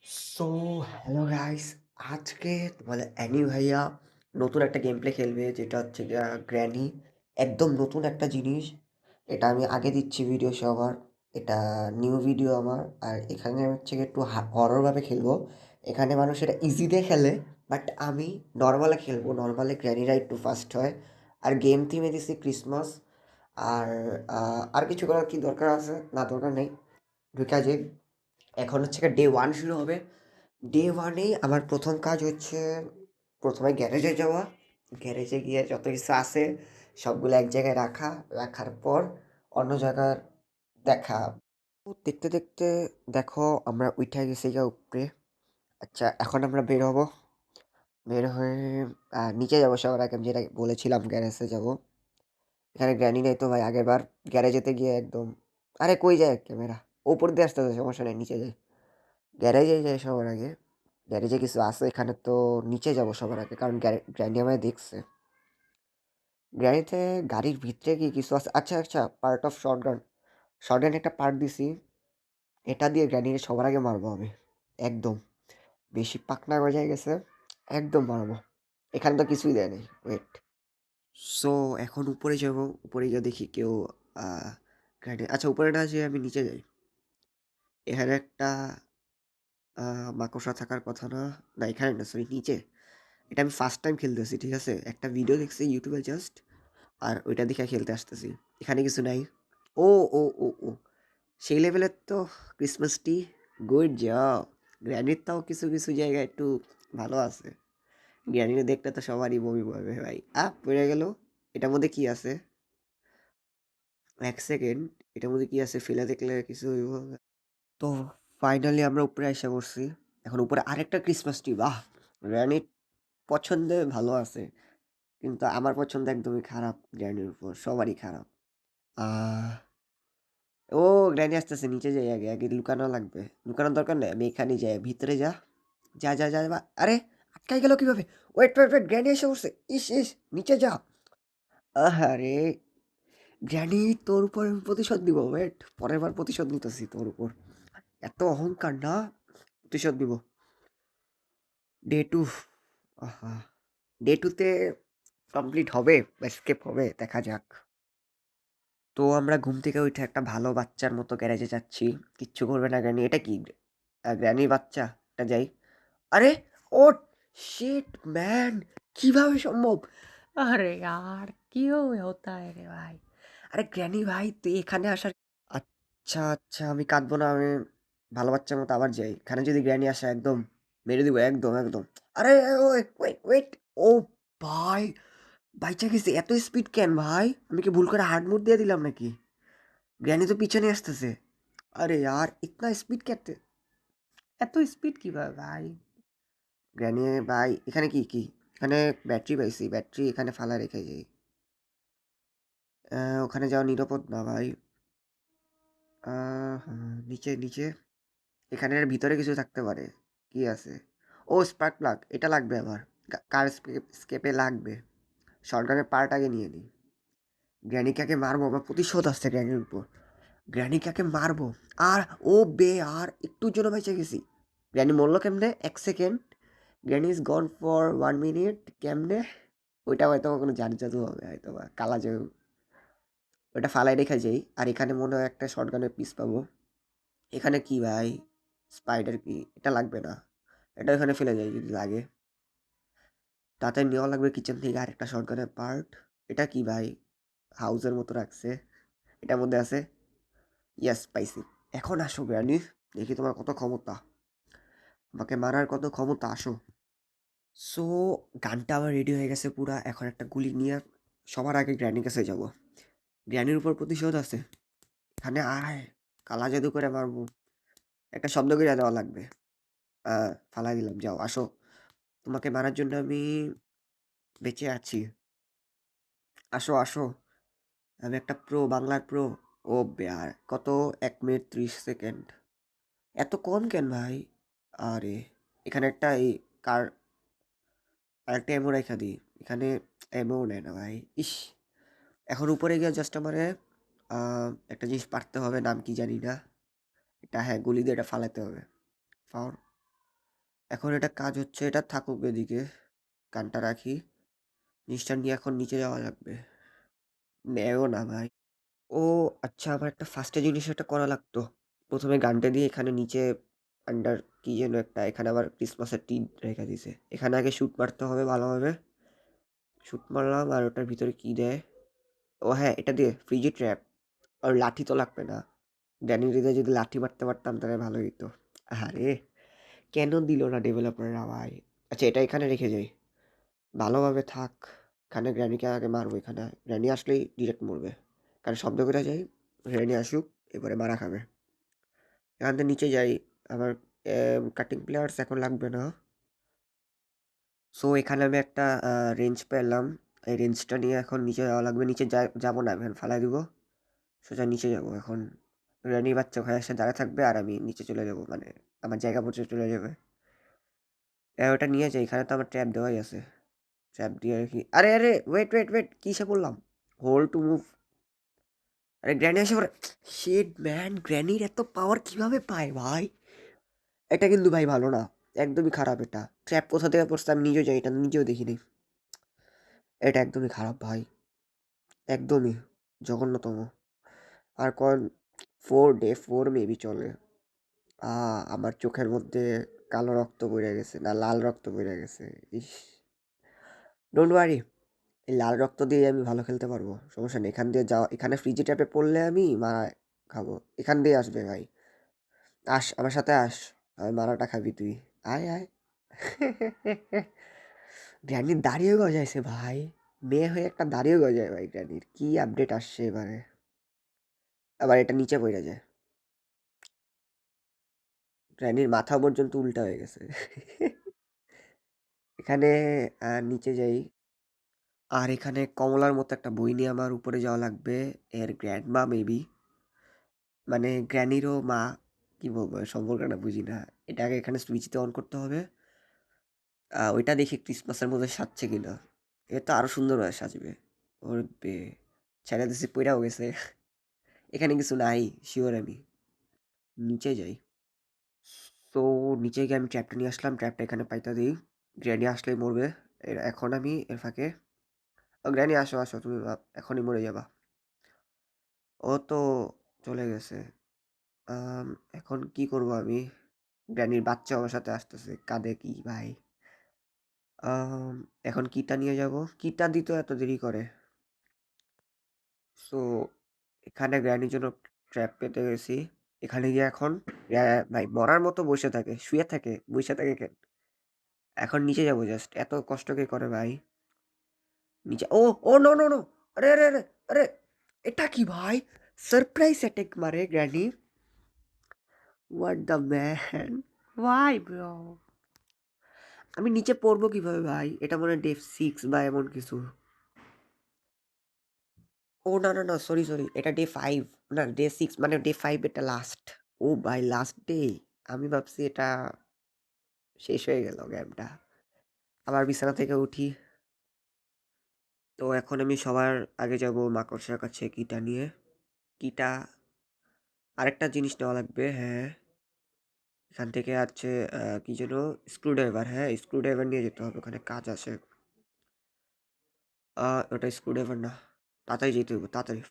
So hello guys, আজকে তোমাদের Annie ভাইয়া নতুন একটা গেম প্লে খেলবে, যেটা হচ্ছে গিয়া গ্র্যানি। একদম নতুন একটা জিনিস। এটা আমি আগে দিচ্ছি ভিডিও সবার। এটা নিউ ভিডিও আমার। আর এখানে হচ্ছে গিয়ে একটু হররভাবে খেলবো। এখানে মানুষ এটা ইজিতে খেলে, বাট আমি নর্মালে খেলবো। নর্মালে গ্র্যানিরা একটু ফাস্ট হয়। আর গেম থিমে দিছি ক্রিসমাস। আর আর কিছু করার কি দরকার আছে? না, দরকার নেই। ঢুকা যে এখন হচ্ছে ডে ওয়ান শুরু হবে। ডে ওয়ানেই আমার প্রথম কাজ হচ্ছে প্রথমে গ্যারেজে যাওয়া। গ্যারেজে গিয়ে যত কিছু আছে সবগুলো এক জায়গায় রাখা। রাখার পর অন্য জায়গার দেখা। তো দেখতে দেখতে দেখো আমরা উঠে গেছি গা উপরে। আচ্ছা, এখন আমরা বের হব। বের হয়ে নিচে যাবো সবার আগে। আমি যেটা বলেছিলাম গ্যারেজে যাব। এখানে গ্র্যানি নেই তো ভাই, আগের বার গ্যারেজেতে গিয়ে একদম। আরে কই যায় ক্যামেরা? উপর দিয়ে আসতে হবে, সমস্যা নেই, নিচে যাই। গ্যারেজে যাই সবার আগে। গ্যারেজে কিছু আছে এখানে, তো নিচে যাব সবার আগে, কারণ গ্র্যান্ডি আমায় দেখছে। গ্যারেজে গাড়ির ভিতরে কি কিছু আছে? আচ্ছা আচ্ছা, পার্ট অফ শটগান। শটগান একটা পার্ট দিছি। এটা দিয়ে গ্র্যান্ডিকে সবার আগে মারবো আমি। একদম বেশি পাকনা গজায় গেছে। একদম মারবো। এখানে তো কিছুই দেয় নেই, ওয়েট। সো এখন উপরে যাব। উপরে গিয়ে দেখি কেউ গ্র্যান্ডি। আচ্ছা, উপরে না যে আমি নিচে যাই। এখানে একটা মাকড়সা থাকার কথা না। না, এখানে না, সরি, নিচে। এটা আমি ফার্স্ট টাইম খেলতেছি, ঠিক আছে? একটা ভিডিও দেখছি ইউটিউবে জাস্ট। আর ওইটা দেখে খেলতে আসতেছি। এখানে কিছু নাই। ও ও ও ও সেই লেভেলের তো ক্রিসমাস ট্রি। Good job. গ্র্যানির তাও কিছু কিছু জায়গায় একটু ভালো আছে। গ্র্যানিরে দেখতে তো সবারই বমি পাবে ভাই। পড়ে গেল। এটার মধ্যে কি আছে? এক সেকেন্ড। এটার মধ্যে কি আছে ফেলে দেখলে কিছু হইব? তো ফাইনালি আমরা উপরে এসে পড়ছি। এখন উপরে আরেকটা ক্রিসমাস ট্রি। বাহ! গ্র্যানির পছন্দে ভালো আছে, কিন্তু আমার পছন্দ একদমই খারাপ। গ্র্যানির উপর সবারই খারাপ। আহ ও, গ্র্যানি আসতেছে, নিচে যাই। আগে আগে লুকানো লাগবে। লুকানোর দরকার নেই, আমি এখানে যাই। ভিতরে যা। যা যা যা আরে, আটকাই গেল কিভাবে? ওয়েট ওয়েট ওয়েট, গ্র্যানি এসে পড়ছে। ইস ইস, নিচে যা। আরে গ্র্যানি, তোর উপর আমি প্রতিশোধ দিব। ওয়েট, পরের বার প্রতিশোধ নিতেছি তোর উপর। এত অহংকার না। প্রতিশোধ দিব। Day two. আহা, ডে টুতে কমপ্লিট হবে বা স্কেপ হবে, দেখা যাক। তো আমরা ঘুম থেকে উঠে একটা ভালো বাচ্চার মতো গ্যারেজে যাচ্ছি। কিচ্ছু করবে না গ্র্যানি। এটা কি? গ্র্যানির বাচ্চা। এটা যাই। আরে, ও শিট ম্যান, কিভাবে সম্ভব? আরে यार, क्यों होता है रे ভাই? আরে গ্র্যানি ভাই, তুই এখানে আসার। আচ্ছা আচ্ছা, আমি কাঁদবো না। আমি ভালো বাচ্চার মতো আবার যাই। এখানে যদি গ্র্যানি আসে একদম মেরে দিব, একদম একদম। আরে ওয়েট ওয়েট ওয়েট। ও ভাই, বাইচা গেছে। এত স্পিড কেন ভাই? আমি কি ভুল করে হার্ড মোড দিয়ে দিলাম নাকি? গ্র্যানি তো পিছনে আসতেছে। আরে यार, इतना স্পিড कैसे? এত স্পিড কিভাবে ভাই? গ্র্যানি ভাই, এখানে কি কি? এখানে ব্যাটারি পাইছি। ব্যাটারি এখানে ফালা রেখে যাই। ওখানে যাওয়া নিরাপদ না ভাই। নিচে নিচে। এখানে এর ভিতরে কিছু থাকতে পারে। কি আছে? ও, স্পার্ক প্লাগ। এটা লাগবে আমার। কার স্কেপে লাগবে। শর্টগানের পার্ট আগে নিয়ে নিই। গ্র্যানিকাকে মারবো, আমার প্রতিশোধ আসছে গ্র্যানির উপর। গ্র্যানিকাকে মারবো। আর ও বে, আর একটুর জন্য বেঁচে গেছি। গ্র্যানি মরলো কেমনে? এক second. Granny is gone for 1 minute. কেমনে? ওইটা হয়তো কোনো জাদু জাদু হবে, হয়তো বা কালা জাদু। ওটা ফালাই রেখে যাই। আর এখানে মনে হয় একটা শটগানের পিস পাবো। এখানে কি ভাই? স্পাইডার কি? এটা লাগবে না। এটা এখানে ফেলে যাই যদি লাগে। তাতে নেওয়া লাগবে কিচেন থেকে আরেকটা শটগানের পার্ট। এটা কি ভাই? হাউসের মতো রাখছে। এটার মধ্যে আছে। ইয়াস, পাইছি। এখন আসো গ্র্যানি, দেখি তোমার কত ক্ষমতা। আমাকে মারার কত ক্ষমতা, আসো। সো গানটা আমার রেডি হয়ে গেছে পুরা। এখন একটা গুলি নিয়ে সবার আগে গ্র্যানির কাছে যাব। গ্র্যানির উপর প্রতিশোধ আছে। এখানে আয়, কালা জাদু করে মারবো। একটা শব্দ করে দেওয়া লাগবে। ফালাই দিলাম, যাও আসো। তোমাকে মারার জন্য আমি বেঁচে আছি। আসো আসো। আমি একটা প্রো, বাংলার প্রো। ও বেয়ার কত? 1 মিনিট 30 সেকেন্ড। এত কম কেন ভাই? আরে, এখানে একটা এই কার আরেকটা এমো রেখা দিই। এখানে এমও নেয় না ভাই। ইস! এখন উপরে গিয়ে জাস্ট আমারে একটা জিনিস পারতে হবে, নাম কি জানি না। এটা, হ্যাঁ, গুলি দিয়ে এটা ফালাতে হবে। ফাওর। এখন এটা কাজ হচ্ছে, এটা থাকুক এদিকে। গানটা রাখি। জিনিসটা নিয়ে এখন নিচে যাওয়া লাগবে। নেয়ও না ভাই। ও আচ্ছা, আমার একটা ফার্স্টে জিনিস একটা করা লাগতো। প্রথমে গানটা দিয়ে এখানে নিচে আন্ডার কি যেন একটা, এখানে আবার ক্রিসমাসের টিন রেখে দিছে। এখানে আগে শুট মারতে হবে ভালোভাবে। শুট মারলাম, আর ওটার ভিতরে কি দেয়? ও হ্যাঁ, এটা দিয়ে ফ্রিজি ট্র্যাপ। আর লাঠি তো লাগবে না। ড্যানি হৃদয় যদি লাঠি মারতে পারতাম তাহলে ভালো হতো। আরে কেন দিল না ডেভেলপাররা ভাই? আচ্ছা, এটা এখানে রেখে যাই, ভালোভাবে থাক। এখানে গ্র্যানিকে আগে মারবো, এখানে গ্র্যানি আসলেই ডিরেক্ট মরবে। কারণ শব্দ করে যাই, গ্র্যানি আসুক, এবারে মারা খাবে। এখান থেকে নিচে যাই। আমার কাটিং প্লেয়ার্স এখন লাগবে না। সো এখানে আমি একটা রেঞ্জ পেলাম। এই রেঞ্জটা নিয়ে এখন নিচে যাওয়া লাগবে। নিচে যাবো না, এখন ফালাই দিব। সোজা নিচে যাব এখন। রানীর বাচ্চা ওখানে এসে দাঁড়া থাকবে, আর আমি নিচে চলে যাব, মানে আমার জায়গা পর্যন্ত চলে যাবে। ওটা নিয়ে যাই, এখানে তো আমার ট্র্যাপ দেওয়াই আছে। ট্র্যাপ দিয়ে রাখি। আরে আরে, ওয়েট ওয়েট ওয়েট, কিসে বললাম? Hold to move. আরে গ্র্যানি এসে পড়ে। শিট ম্যান, গ্র্যানির এত পাওয়ার কিভাবে পায় ভাই? এটা কিন্তু ভাই ভালো না, একদমই খারাপ এটা। ট্র্যাপ কোথা থেকে পড়ছে আমি নিজেও জানি, এটা নিজেও দেখিনি। এটা একদমই খারাপ ভাই, একদমই জঘন্যতম। আর কন 4 ডে 4 মেবি চলে। আমার চোখের মধ্যে কালো রক্ত বইরে গেছে, না লাল রক্ত বইরে গেছে। ইস, ডোন্ট ওয়ারি, এই লাল রক্ত দিয়ে আমি ভালো খেলতে পারবো, সমস্যা নেই। এখান দিয়ে যাওয়া, এখানে ফ্রিজি ট্যাপে পড়লে আমি মারা খাবো। এখান দিয়ে আসবে ভাই। আস আমার সাথে আস, আমি মারাটা খাবি তুই। আয় আয়। গ্র্যানির দাড়িও গজাইছে ভাই। মেয়ে হয়ে একটা দাড়িও গজায় ভাই গ্র্যানির। কি আপডেট আসছে এবারে? আবার এটা নিচে পড়ে যায়। গ্র্যানির মাথা পর্যন্ত উল্টা হয়ে গেছে। এখানে নিচে যাই। আর এখানে কমলার মতো একটা বই নিয়ে আমার উপরে যাওয়া লাগবে। এর গ্র্যান্ডমা মেবি, মানে গ্র্যানিরও মা। কি বলবো, সম্পর্কটা বুঝি না। এটাকে এখানে সুইচতে অন করতে হবে। ওইটা দেখি ক্রিসমাসের মধ্যে সাজছে কিনা। এ তো আরো সুন্দরভাবে সাজবে। ওর বে, ছেড়ে দিছি পইড়াও গেছে। এখানে কিছু নাই শিওর আমি। নিচে যাই। তো নিচে গিয়ে আমি ট্র্যাপটা নিয়ে আসলাম, ট্র্যাপটা এখানে পাইতা দিই। গ্র্যানি আসলেই মরবে। এখন আমি এর ফাঁকে, ও গ্র্যানি আসো আসো, তুমি এখনই মরে যাবা। ও তো চলে গেছে। আম, এখন কি করব আমি? গ্র্যানির বাচ্চা আমার সাথে আসতেছে, কাঁদে কি ভাই? আম, এখন কিটা নিয়ে যাব। কিটা দিতে এত দেরি করে? সো এখানে গ্র্যানির জন্য ট্র্যাপ পেতে গেছি। এখানে গিয়ে এখন ভাই মরার মতো বসে থাকে, শুয়ে থাকে, বসে থাকে কেন? এখন নিচে যাবো জাস্ট, এত কষ্ট কে করে ভাই? নিচে, oh oh no no no. আরে আরে আরে আরে, এটা কি ভাই? সারপ্রাইজ অ্যাটাক মারে granny. What the man, why bro? আমি নিচে পড়বো কিভাবে ভাই? এটা মনে হয় ডে 6 বা এমন কিছু। ও না না না, সরি সরি, এটা ডে 5। না ডে 6, মানে ডে 5 এটা লাস্ট। ও ভাই লাস্ট ডে। আমি ভাবছি এটা শেষ হয়ে গেল গেমটা। আবার বিছানা থেকে উঠি। তো এখন আমি সবার আগে যাব মাকড়সার কাছে কিটা নিয়ে। কিটা, আরেকটা জিনিস নেওয়া লাগবে, হ্যাঁ। এখান থেকে আছে কি যেন, স্ক্রুড্রাইভার। হ্যাঁ, স্ক্রুড্রাইভার নিয়ে যেতে হবে, ওখানে কাজ আছে। ওটা স্ক্রুড্রাইভার না, তাড়াতাড়ি যেতে হবে, তাড়াতাড়ি।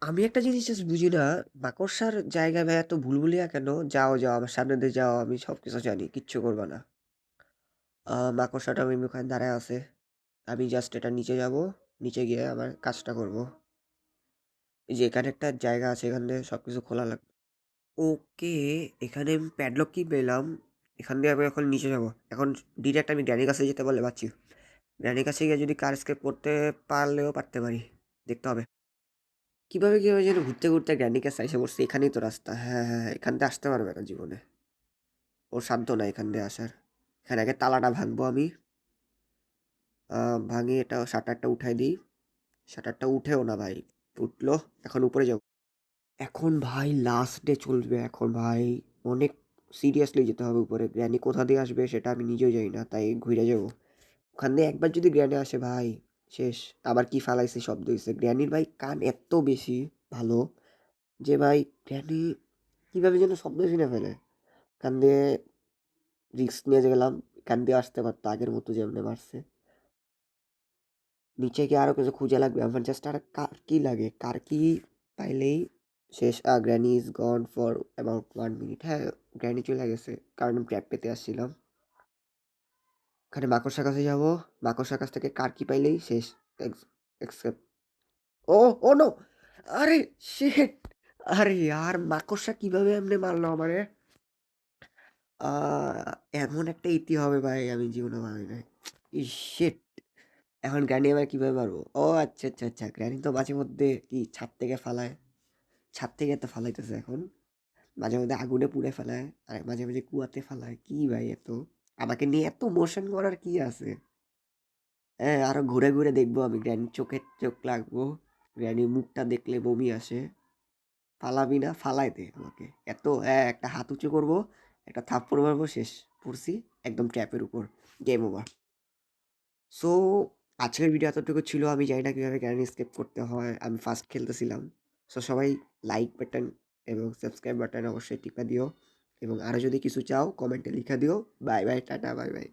আমি একটা জিনিস জাস্ট বুঝি না, মাকড়সার জায়গায় ভাই এত ভুলভুলিয়া কেন? যাও যাও, আমার সামনে দিয়ে যাও, আমি সব কিছু জানি, কিচ্ছু করবা না। মাকড়সাটা আমি ওখানে দাঁড়ায় আছে। আমি জাস্ট এটা নিচে যাব, নিচে গিয়ে আমার কাজটা করব। এই যে এখানে একটা জায়গা আছে, এখান থেকে সব কিছু খোলা লাগবে। ওকে, এখানে আমি প্যাডলক কি পেলাম। এখান দিয়ে আমি এখন নিচে যাব। এখন ডিরেক্ট আমি গ্র্যানির কাছে যেতে বলে পাচ্ছি। গ্র্যানির কাছে গিয়ে যদি কার স্কেপ করতে পারলেও পারতে পারি, দেখতে হবে। কিভাবে কিভাবে যেন ঘুরতে ঘুরতে গ্র্যানির কাছে এসে পড়ছে। এখানেই তো রাস্তা, হ্যাঁ হ্যাঁ হ্যাঁ, এখান দিয়ে আসতে পারবে না জীবনে। ওর সাধ্য না এখান দিয়ে আসার। এখানে আগে তালাটা ভাঙবো আমি। ভাঙি, এটা শাটারটা উঠাই দিই। শাটারটা উঠেও না ভাই। উঠলো, এখন উপরে যাবো। এখন ভাই লাস্ট ডে চলবে, এখন ভাই অনেক সিরিয়াসলি যেতে হবে উপরে। গ্র্যানি কোথা দিয়ে আসবে সেটা আমি নিজেও জানি না, তাই ঘুরে যাবো। ওখান দিয়ে একবার যদি গ্র্যানি আসে ভাই, শেষ। আবার কি ফালাইছে শব্দ হয়েছে। গ্র্যানির ভাই কান এত বেশি ভালো যে ভাই, গ্র্যানি কীভাবে যেন শব্দ শুনে ফেলে কান দিয়ে। রিস্ক নিয়ে গেলাম, এখান দিয়ে আসতে পারতো আগের মতো যেমনি মারছে। নিচে গিয়ে আরও কিছু খুঁজে লাগবে আমার, জাস্ট আর কার কি লাগে, কার কি পাইলেই শেষ। Granny is gone for about 1 minute. হ্যাঁ, গ্র্যানি চলে গেছে কারণ আমি ট্র্যাপ পেতে আসছিলাম। ওখানে মাকড়সার কাছে যাবো, মাকড়সার কাছ থেকে কার কি পাইলেই শেষ। এক্সেপ্ট, ও ও নো, আরে শিট, আরে यार মাকড়সা কিভাবে এমনি মারলো আমারে। এমন একটা ইতি হবে ভাই আমি জীবনে ভাবি নাই। শিট, এখন গ্র্যানি আমার কিভাবে মারবো? ও আচ্ছা আচ্ছা আচ্ছা, গ্র্যানি তো মাঝে মধ্যে কি ছাদ থেকে ফালায়, ছাদ থেকে তো ফালাইতেছে এখন, মাঝে মধ্যে আগুনে পুড়ে ফেলায়, আর মাঝে মাঝে কুয়াতে ফালায়। কি ভাই এত, আমাকে নিয়ে এত মোশন করার কি আছে? হ্যাঁ, আরো ঘুরে ঘুরে দেখবো আমি, গ্র্যানির চোখে চোখ লাগবো, গ্র্যানির মুখটা দেখলে বমি আসে। ফালাবি না, ফালাই দে আমাকে এত। হ্যাঁ, একটা হাত উঁচু করবো, একটা থাপ্পড় মারবো, শেষ। পড়ছি একদম ট্র্যাপের উপর, গেম ওভার। সো আজকের ভিডিও এতটুকু ছিল। আমি জানি না কীভাবে গ্র্যানি স্কেপ করতে হয়, আমি ফার্স্ট খেলতেছিলাম। সো সবাই লাইক বাটন এবং সাবস্ক্রাইব বাটন অবশ্যই টিপা দিও, এবং আরও যদি কিছু চাও কমেন্টে লিখে দিও। Bye bye, tata, bye bye.